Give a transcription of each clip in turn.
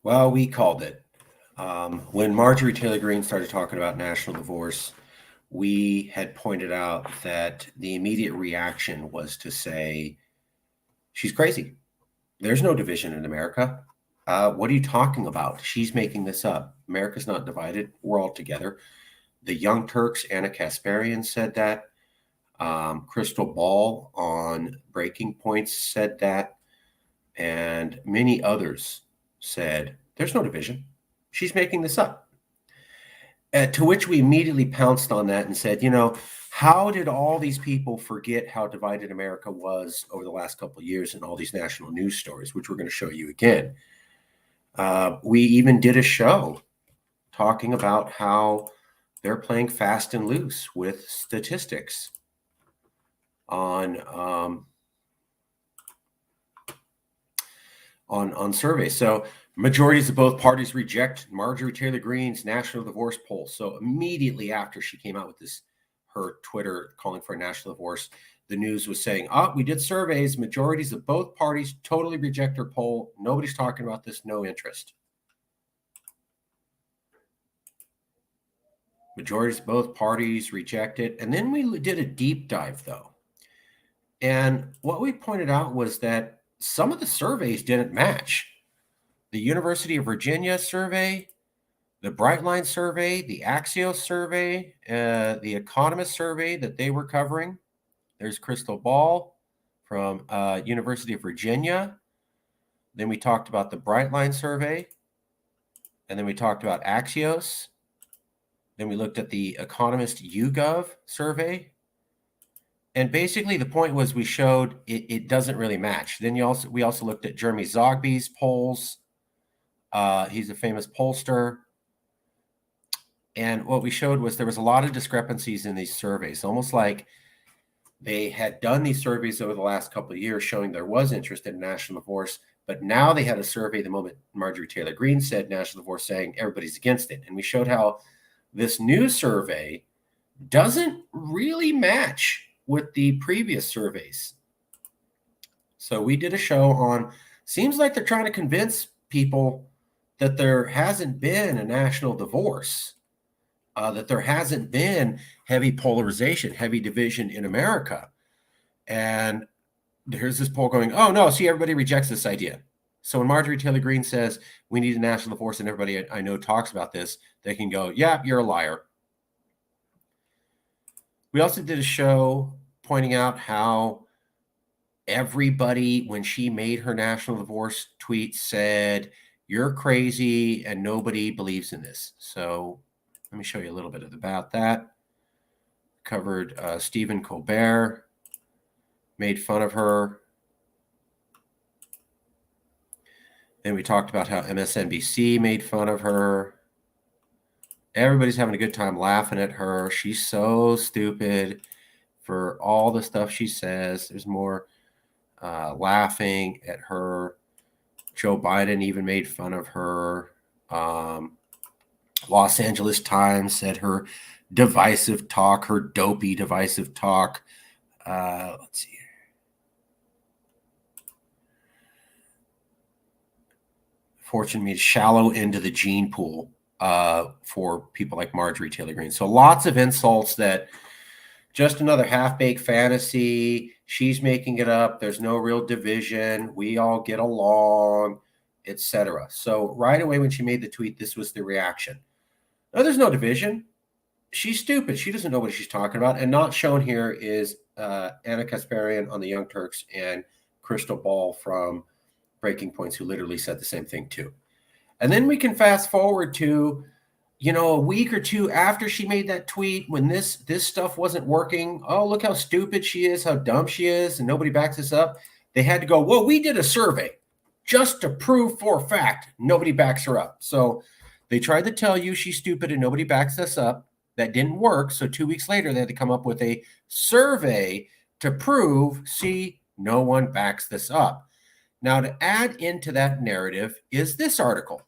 Well, we called it. When Marjorie Taylor Greene started talking about national divorce, we had pointed out that the immediate reaction was to say, she's crazy. There's no division in America. What are you talking about? She's making this up. America's not divided. We're all together. The Young Turks, Anna Kasparian said that. Crystal Ball on Breaking Points said that. And many others said, there's no division. She's making this up. To which we immediately pounced on that and said, how did all these people forget how divided America was over the last couple of years in all these national news stories, which we're going to show you again. We even did a show talking about how they're playing fast and loose with statistics on surveys. So majorities of both parties reject Marjorie Taylor Greene's national divorce poll. So immediately after she came out with her Twitter calling for a national divorce, the news was saying, we did surveys. Majorities of both parties totally reject her poll. Nobody's talking about this. No interest. Majorities of both parties reject it. And then we did a deep dive, though. And what we pointed out was that some of the surveys didn't match. The University of Virginia survey, the Brightline survey, the Axios survey, the Economist survey that they were covering. There's Crystal Ball from University of Virginia. Then we talked about the Brightline survey. And then we talked about Axios. Then we looked at the Economist YouGov survey. And basically the point was we showed it doesn't really match. Then we also looked at Jeremy Zogby's polls. He's a famous pollster. And what we showed was there was a lot of discrepancies in these surveys, almost like they had done these surveys over the last couple of years showing there was interest in national divorce, but now they had a survey the moment Marjorie Taylor Greene said national divorce saying everybody's against it. And we showed how this new survey doesn't really match with the previous surveys. So we did a show on, seems like they're trying to convince people that there hasn't been a national divorce, that there hasn't been heavy polarization, heavy division in America. And here's this poll going, oh no, see, everybody rejects this idea. So when Marjorie Taylor Greene says we need a national divorce and everybody I know talks about this, they can go, yeah, you're a liar. We also did a show pointing out how everybody, when she made her national divorce tweet, said, you're crazy and nobody believes in this. So let me show you a little bit about that. Covered Stephen Colbert, made fun of her. Then we talked about how MSNBC made fun of her. Everybody's having a good time laughing at her. She's so stupid for all the stuff she says. There's more laughing at her. Joe Biden even made fun of her. Los Angeles Times said her divisive talk, her dopey divisive talk. Let's see. Fortune means shallow into the gene pool for people like Marjorie Taylor Greene. So lots of insults that just another half-baked fantasy. She's making it up. There's no real division. We all get along, etc. So right away when she made the tweet, this was the reaction. No, there's no division. She's stupid. She doesn't know what she's talking about. And not shown here is Anna Kasparian on the Young Turks and Crystal Ball from Breaking Points, who literally said the same thing too. And then we can fast forward to, a week or two after she made that tweet, when this stuff wasn't working. Oh, look how stupid she is, how dumb she is, and nobody backs this up. They had to go, well, we did a survey just to prove for a fact nobody backs her up. So they tried to tell you she's stupid and nobody backs us up. That didn't work. So 2 weeks later, they had to come up with a survey to prove, see, no one backs this up. Now, to add into that narrative is this article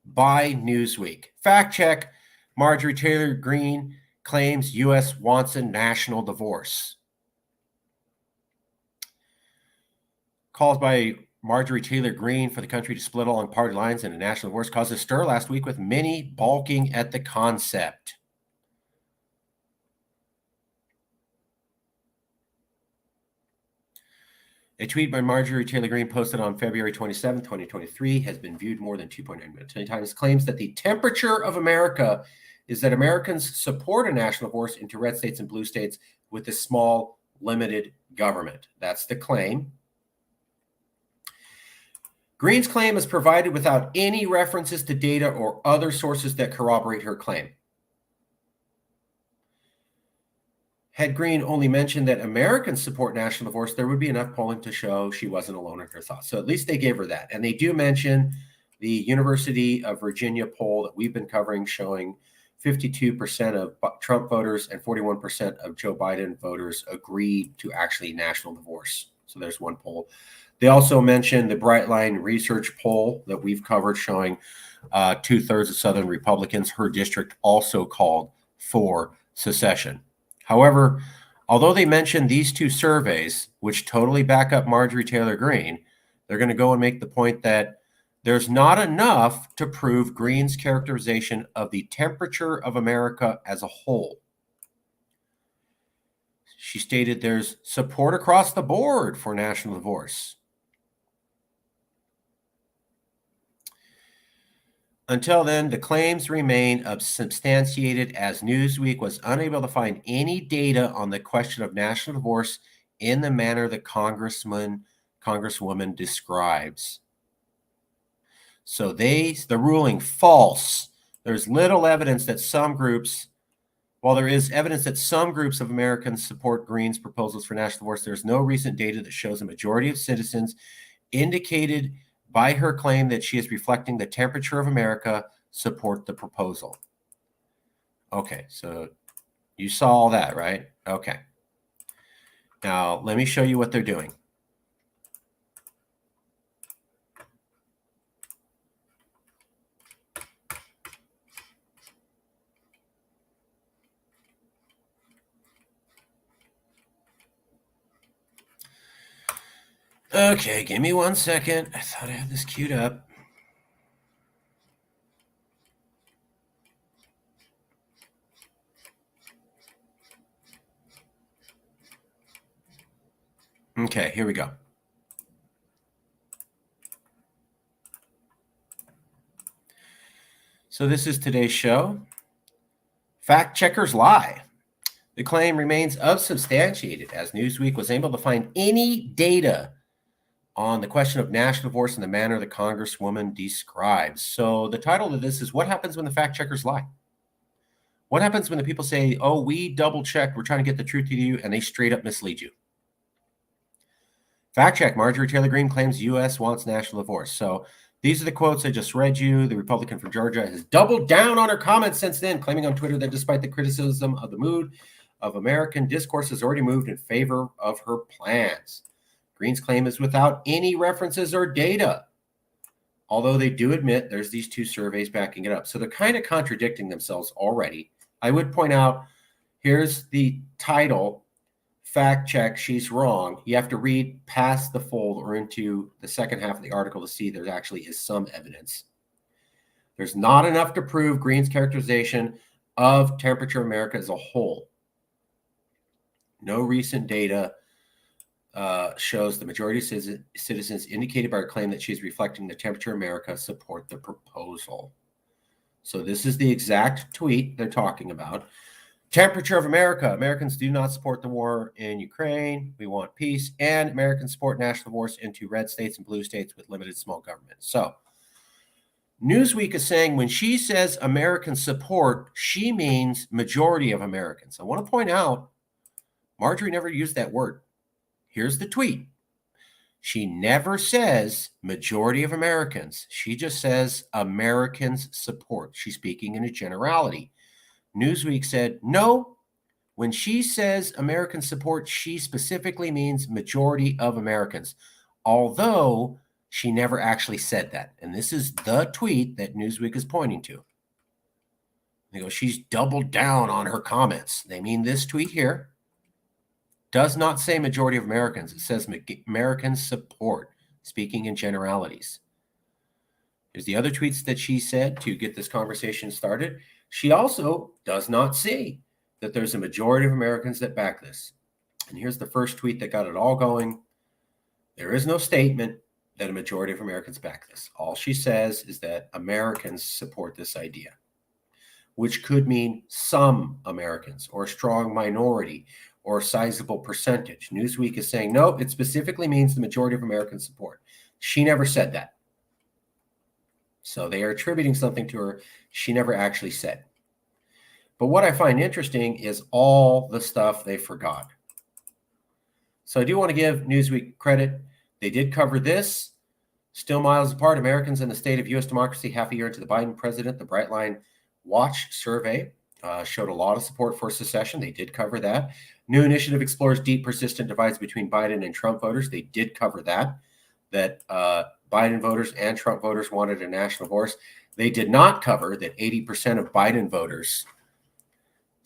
by Newsweek. Fact check, Marjorie Taylor Greene claims U.S. wants a national divorce. Calls by Marjorie Taylor Greene for the country to split along party lines in a national divorce caused a stir last week with many balking at the concept. A tweet by Marjorie Taylor Greene posted on February 27, 2023 has been viewed more than 2.9 million times. Claims that the temperature of America is that Americans support a national divorce into red states and blue states with a small, limited government. That's the claim. Greene's claim is provided without any references to data or other sources that corroborate her claim. Had Greene only mentioned that Americans support national divorce, there would be enough polling to show she wasn't alone in her thoughts. So at least they gave her that. And they do mention the University of Virginia poll that we've been covering showing 52% of Trump voters and 41% of Joe Biden voters agreed to actually national divorce. So there's one poll. They also mentioned the Brightline research poll that we've covered showing 2/3 of Southern Republicans, her district, also called for secession. However, although they mentioned these two surveys, which totally back up Marjorie Taylor Greene, they're going to go and make the point that there's not enough to prove Greene's characterization of the temperature of America as a whole. She stated there's support across the board for national divorce. Until then, the claims remain unsubstantiated as Newsweek was unable to find any data on the question of national divorce in the manner the Congresswoman describes. So the ruling false. There's little evidence that some groups, while there is evidence that some groups of Americans support Greene's proposals for national divorce, there's no recent data that shows a majority of citizens indicated by her claim that she is reflecting the temperature of America support the proposal. Okay, so you saw all that, right? Okay. Now, let me show you what they're doing. Okay, give me 1 second. I thought I had this queued up. Okay, here we go. So this is today's show. Fact checkers lie. The claim remains unsubstantiated as Newsweek was able to find any data on the question of national divorce in the manner the Congresswoman describes. So the title of this is What Happens When the Fact Checkers Lie? What happens when the people say, oh, we double checked, we're trying to get the truth to you, and they straight up mislead you? Fact check, Marjorie Taylor Greene claims U.S. wants national divorce. So these are the quotes I just read you. The Republican from Georgia has doubled down on her comments since then, claiming on Twitter that despite the criticism of the mood of American discourse has already moved in favor of her plans. Greene's claim is without any references or data, although they do admit there's these two surveys backing it up. So they're kind of contradicting themselves already. I would point out, here's the title, Fact Check, She's Wrong. You have to read past the fold or into the second half of the article to see there actually is some evidence. There's not enough to prove Greene's characterization of temperature America as a whole. No recent data shows the majority of citizens indicated by her claim that she's reflecting the temperature of America support the proposal. So this is the exact tweet they're talking about. Temperature of America. Americans do not support the war in Ukraine. We want peace. And Americans support national divorce into red states and blue states with limited small government. So Newsweek is saying when she says American support, she means majority of Americans. I want to point out, Marjorie never used that word. Here's the tweet. She never says majority of Americans. She just says Americans support. She's speaking in a generality. Newsweek said, no, when she says American support, she specifically means majority of Americans, although she never actually said that. And this is the tweet that Newsweek is pointing to. They go, she's doubled down on her comments. They mean this tweet here does not say majority of Americans. It says American support. speaking in generalities. Here's the other tweets that she said to get this conversation started. She also does not see that there's a majority of Americans that back this. And here's the first tweet that got it all going. There is no statement that a majority of Americans back this. All she says is that Americans support this idea, which could mean some Americans or a strong minority or a sizable percentage. Newsweek is saying, no, it specifically means the majority of Americans support. She never said that. So they are attributing something to her she never actually said. But what I find interesting is all the stuff they forgot. So I do want to give Newsweek credit. They did cover this. Still miles apart, Americans in the state of U.S. democracy half a year into the Biden president. The Brightline Watch survey showed a lot of support for secession. They did cover that. New initiative explores deep, persistent divides between Biden and Trump voters. They did cover that Biden voters and Trump voters wanted a national divorce. They did not cover that 80% of Biden voters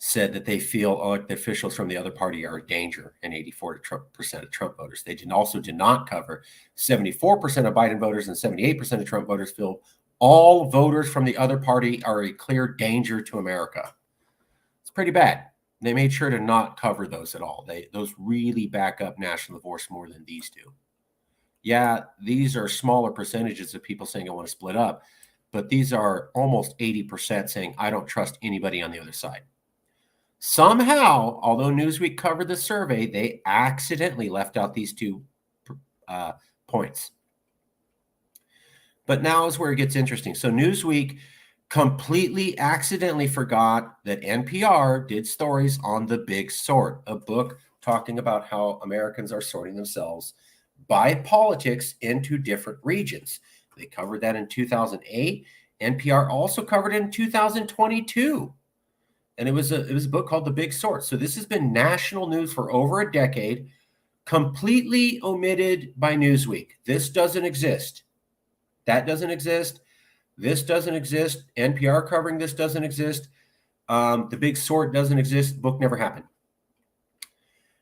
said that they feel elected officials from the other party are a danger, and 84% of Trump voters. They also did not cover 74% of Biden voters and 78% of Trump voters feel all voters from the other party are a clear danger to America. It's pretty bad. They made sure to not cover those at all. Those really back up national divorce more than these do. Yeah, these are smaller percentages of people saying I want to split up, but these are almost 80% saying I don't trust anybody on the other side. Somehow, although Newsweek covered the survey, they accidentally left out these two points. But now is where it gets interesting. So Newsweek completely accidentally forgot that NPR did stories on The Big Sort, a book talking about how Americans are sorting themselves by politics into different regions. They covered that in 2008. NPR also covered it in 2022. And it was a book called The Big Sort. So this has been national news for over a decade, completely omitted by Newsweek. This doesn't exist. That doesn't exist. This doesn't exist. NPR covering this doesn't exist. The Big Sort doesn't exist. The book never happened.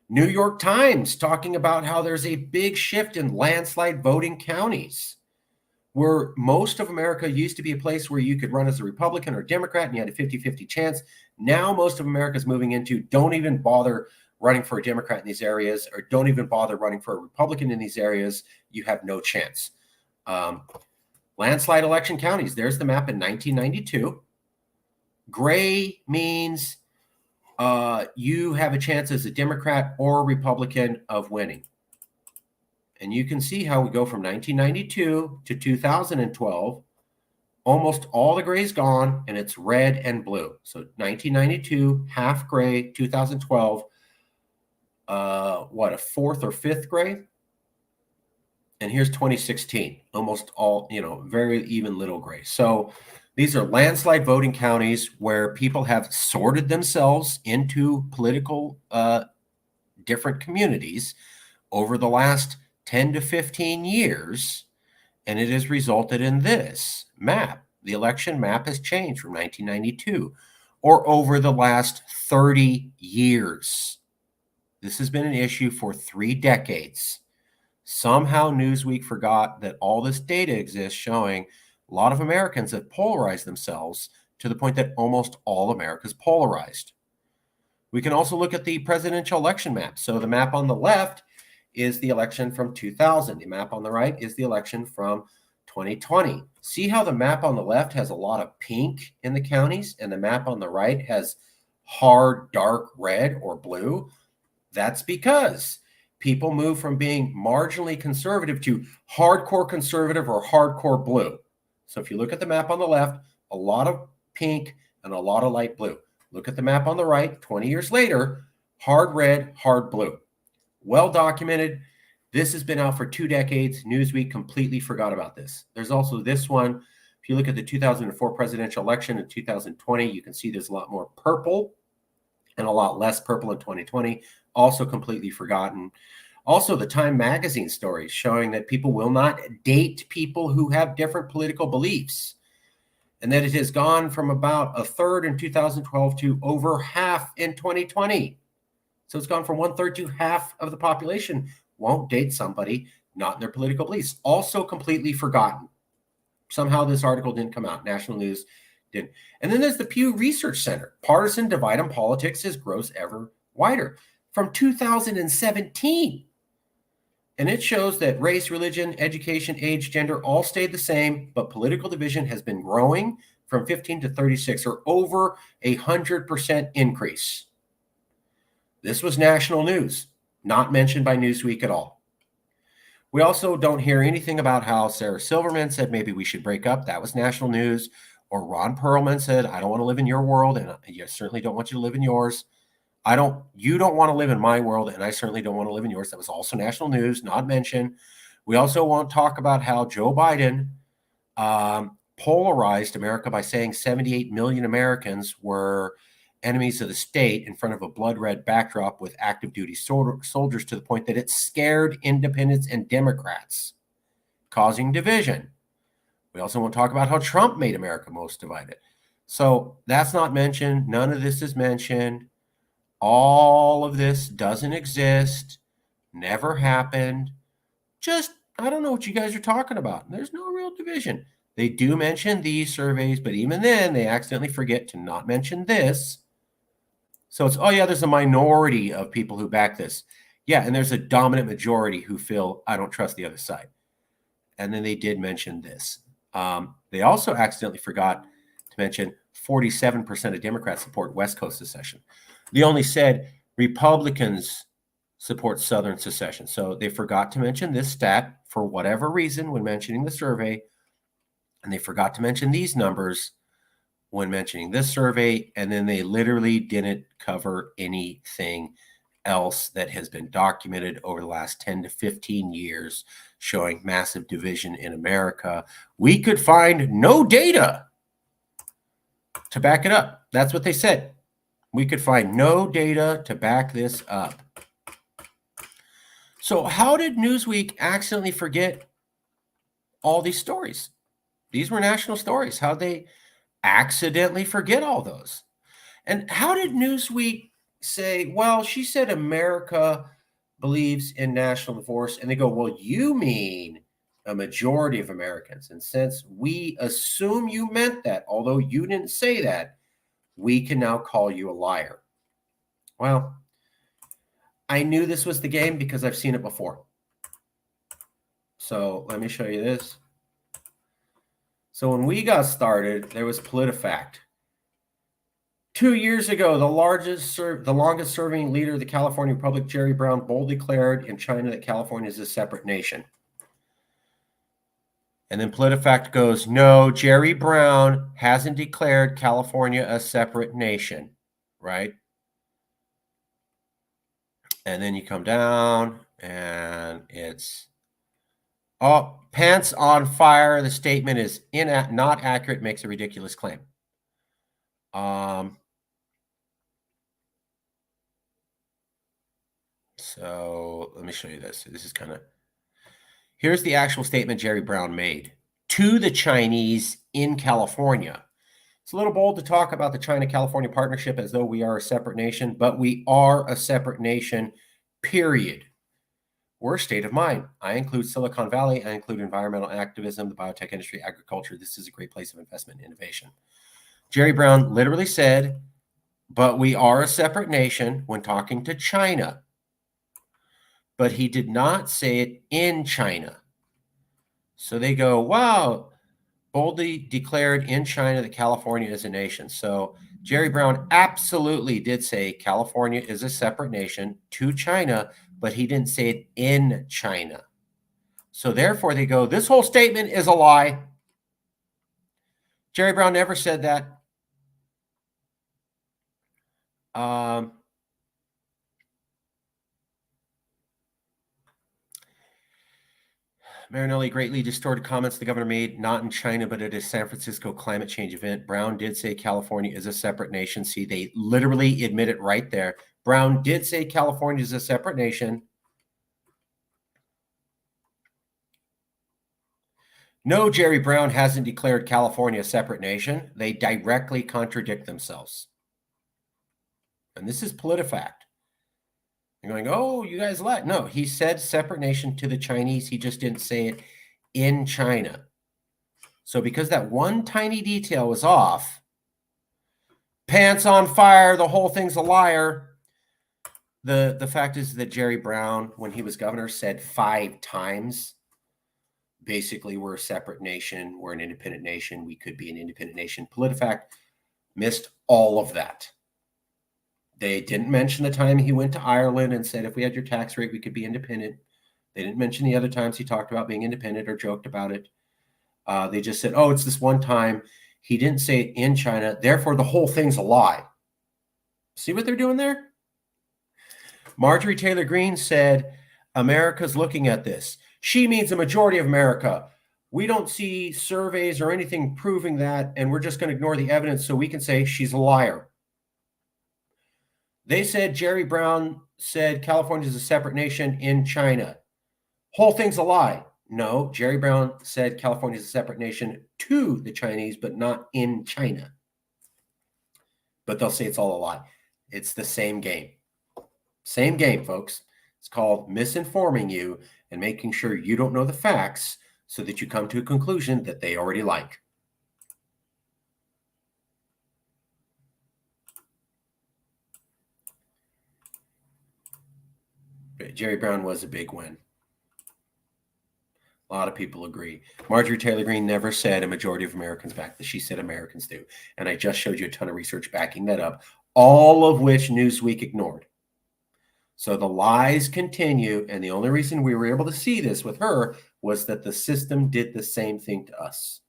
New York Times talking about how there's a big shift in landslide voting counties, where most of America used to be a place where you could run as a Republican or Democrat and you had a 50-50 chance. Now most of America is moving into don't even bother running for a Democrat in these areas, or don't even bother running for a Republican in these areas. You have no chance. Landslide election counties. There's the map in 1992. Gray means you have a chance as a Democrat or a Republican of winning. And you can see how we go from 1992 to 2012. Almost all the gray is gone, and it's red and blue. So 1992, half gray. 2012, a fourth or fifth gray? And here's 2016, almost all, very even little gray. So these are landslide voting counties where people have sorted themselves into political different communities over the last 10 to 15 years, and it has resulted in this map. The election map has changed from 1992, or over the last 30 years. This has been an issue for 3 decades. Somehow Newsweek forgot that all this data exists showing a lot of Americans have polarized themselves to the point that almost all America is polarized. We can also look at the presidential election map. So the map on the left is the election from 2000. The map on the right is the election from 2020. See how the map on the left has a lot of pink in the counties and the map on the right has hard, dark red or blue? That's because people move from being marginally conservative to hardcore conservative or hardcore blue. So if you look at the map on the left, a lot of pink and a lot of light blue. Look at the map on the right, 20 years later, hard red, hard blue. Well documented. This has been out for 2 decades. Newsweek completely forgot about this. There's also this one. If you look at the 2004 presidential election in 2020, you can see there's a lot more purple and a lot less purple in 2020. Also completely forgotten. Also, the Time magazine stories showing that people will not date people who have different political beliefs, and that it has gone from about a third in 2012 to over half in 2020. So it's gone from 1/3 to half of the population won't date somebody not in their political beliefs. Also completely forgotten. Somehow this article didn't come out. National News didn't. And then there's the Pew Research Center. Partisan divide on politics has grows ever wider from 2017. And it shows that race, religion, education, age, gender all stayed the same, but political division has been growing from 15 to 36, or over 100% increase. This was national news, not mentioned by Newsweek at all. We also don't hear anything about how Sarah Silverman said maybe we should break up. That was national news. Or Ron Perlman said, I don't want to live in your world, and I certainly don't want you to live in yours. You don't want to live in my world, and I certainly don't want to live in yours. That was also national news, not mentioned. We also won't talk about how Joe Biden polarized America by saying 78 million Americans were enemies of the state in front of a blood red backdrop with active duty soldiers, to the point that it scared independents and Democrats, causing division. We also won't talk about how Trump made America most divided. So that's not mentioned. None of this is mentioned. All of this doesn't exist, never happened. Just, I don't know what you guys are talking about. There's no real division. They do mention these surveys, but even then, they accidentally forget to not mention this. So it's, oh yeah, there's a minority of people who back this. Yeah, and there's a dominant majority who feel, I don't trust the other side. And then they did mention this. They also accidentally forgot to mention 47% of Democrats support West Coast secession. They only said Republicans support Southern secession. So they forgot to mention this stat for whatever reason when mentioning the survey. And they forgot to mention these numbers when mentioning this survey. And then they literally didn't cover anything else that has been documented over the last 10 to 15 years showing massive division in America. We could find no data to back it up. That's what they said. We could find no data to back this up. So how did Newsweek accidentally forget all these stories? These were national stories. How they accidentally forget all those? And how did Newsweek say, well, she said America believes in national divorce, and they go, well, you mean a majority of Americans. And since we assume you meant that, although you didn't say that, we can now call you a liar. Well, I knew this was the game because I've seen it before. So let me show you this. So when we got started, there was PolitiFact. 2 years ago, the longest serving leader of the California Republic, Jerry Brown, boldly declared in China that California is a separate nation. And then PolitiFact goes, no, Jerry Brown hasn't declared California a separate nation, right? And then you come down and it's, oh, pants on fire. The statement is not accurate, makes a ridiculous claim. So let me show you this. This is kind of, here's the actual statement Jerry Brown made to the Chinese in California. It's a little bold to talk about the China-California partnership as though we are a separate nation, but we are a separate nation, period. We're a state of mind. I include Silicon Valley. I include environmental activism, the biotech industry, agriculture. This is a great place of investment and innovation. Jerry Brown literally said, but we are a separate nation when talking to China. But he did not say it in China. So they go, wow, boldly declared in China that California is a nation. So Jerry Brown absolutely did say California is a separate nation to China, but he didn't say it in China. So therefore they go, this whole statement is a lie. Jerry Brown never said that. Marinelli greatly distorted comments the governor made, not in China, but at a San Francisco climate change event. Brown did say California is a separate nation. See, they literally admit it right there. Brown did say California is a separate nation. No, Jerry Brown hasn't declared California a separate nation. They directly contradict themselves. And this is PolitiFact. You're going, oh, you guys lied. No, he said separate nation to the Chinese. He just didn't say it in China. So because that one tiny detail was off, pants on fire, the whole thing's a liar. The fact is that Jerry Brown, when he was governor, said 5 times, basically, we're a separate nation, we're an independent nation, we could be an independent nation. PolitiFact missed all of that. They didn't mention the time he went to Ireland and said, if we had your tax rate, we could be independent. They didn't mention the other times he talked about being independent or joked about it. They just said, oh, it's this one time. He didn't say it in China. Therefore, the whole thing's a lie. See what they're doing there? Marjorie Taylor Greene said, America's looking at this. She means a majority of America. We don't see surveys or anything proving that, and we're just going to ignore the evidence so we can say she's a liar. They said Jerry Brown said California is a separate nation in China. Whole thing's a lie. No, Jerry Brown said California is a separate nation to the Chinese, but not in China. But they'll say it's all a lie. It's the same game. Same game, folks. It's called misinforming you and making sure you don't know the facts so that you come to a conclusion that they already like. But Jerry Brown was a big win. A lot of people agree. Marjorie Taylor Greene never said a majority of Americans back. She said Americans do. And I just showed you a ton of research backing that up, all of which Newsweek ignored. So the lies continue, and the only reason we were able to see this with her was that the system did the same thing to us.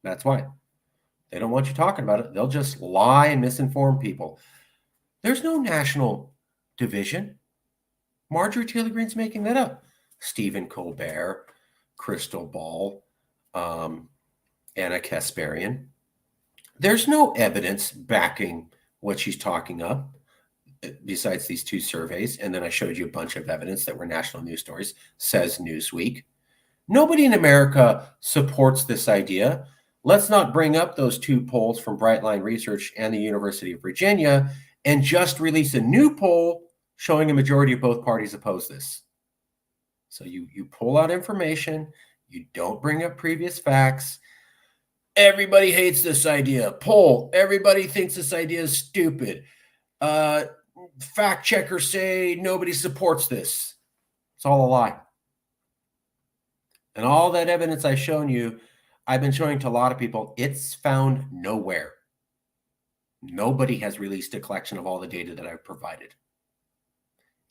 That's why. They don't want you talking about it. They'll just lie and misinform people. There's no national division. Marjorie Taylor Greene's making that up. Stephen Colbert, Crystal Ball, Anna Kasparian. There's no evidence backing what she's talking up besides these 2 surveys. And then I showed you a bunch of evidence that were national news stories, says Newsweek. Nobody in America supports this idea. Let's not bring up those 2 polls from Brightline Research and the University of Virginia and just release a new poll showing a majority of both parties oppose this. So you pull out information, you don't bring up previous facts. Everybody hates this idea. Poll, everybody thinks this idea is stupid. Fact checkers say nobody supports this. It's all a lie. And all that evidence I've shown you, I've been showing to a lot of people, it's found nowhere. Nobody has released a collection of all the data that I've provided.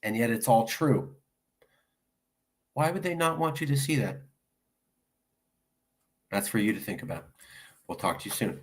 And yet it's all true. Why would they not want you to see that? That's for you to think about. We'll talk to you soon.